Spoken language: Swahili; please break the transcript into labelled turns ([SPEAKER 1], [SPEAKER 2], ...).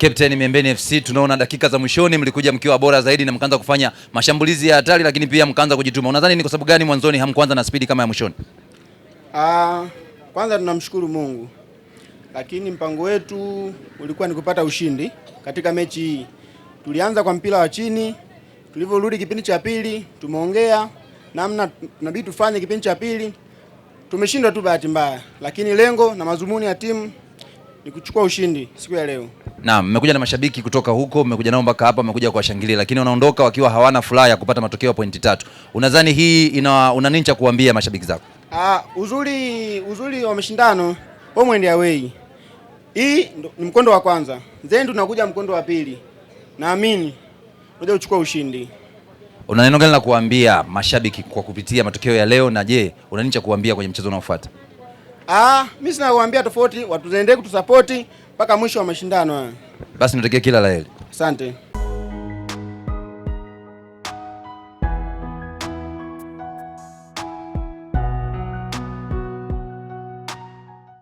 [SPEAKER 1] Captain Miembeni FC, tunaona dakika za mwishoni mlikuja mkiwa bora zaidi na mkaanza kufanya mashambulizi ya hatari, lakini pia mkaanza kujituma. Unadhani ni kwa sababu gani mwanzoni hamkuanza na spidi kama ya mwishoni?
[SPEAKER 2] Kwanza tunamshukuru Mungu, lakini mpango wetu ulikuwa ni kupata ushindi katika mechi hii. Tulianza kwa mpira wa chini, tulivyorudi kipindi cha pili tumeongea namna tunabidi tufanye kipindi cha pili. Tumeshindwa tu bahati mbaya, lakini lengo na mazumuni ya timu ni kuchukua ushindi siku ya leo.
[SPEAKER 1] Naam, mmekuja na mashabiki kutoka huko, mmekuja nao mpaka hapa, mmekuja kuwashangilia, lakini wanaondoka wakiwa hawana furaha ya kupata matokeo ya pointi 3. Unadhani hii una nini cha kuambia mashabiki zako?
[SPEAKER 2] Uzuri wa mashindano home and away. Hii ni mkondo wa kwanza. Then tunakuja mkondo wa pili. Naamini tunaweza kuchukua ushindi.
[SPEAKER 1] Una neno gani la kuambia mashabiki kwa kupitia matokeo ya leo, na je, una nini cha kuambia kwenye mchezo unaofuata?
[SPEAKER 2] Mimi sina kuambia tofauti, watu waendelee kutusupport mpaka mwisho wa mashindano haya.
[SPEAKER 1] Basi natakia kila la heri.
[SPEAKER 2] Asante.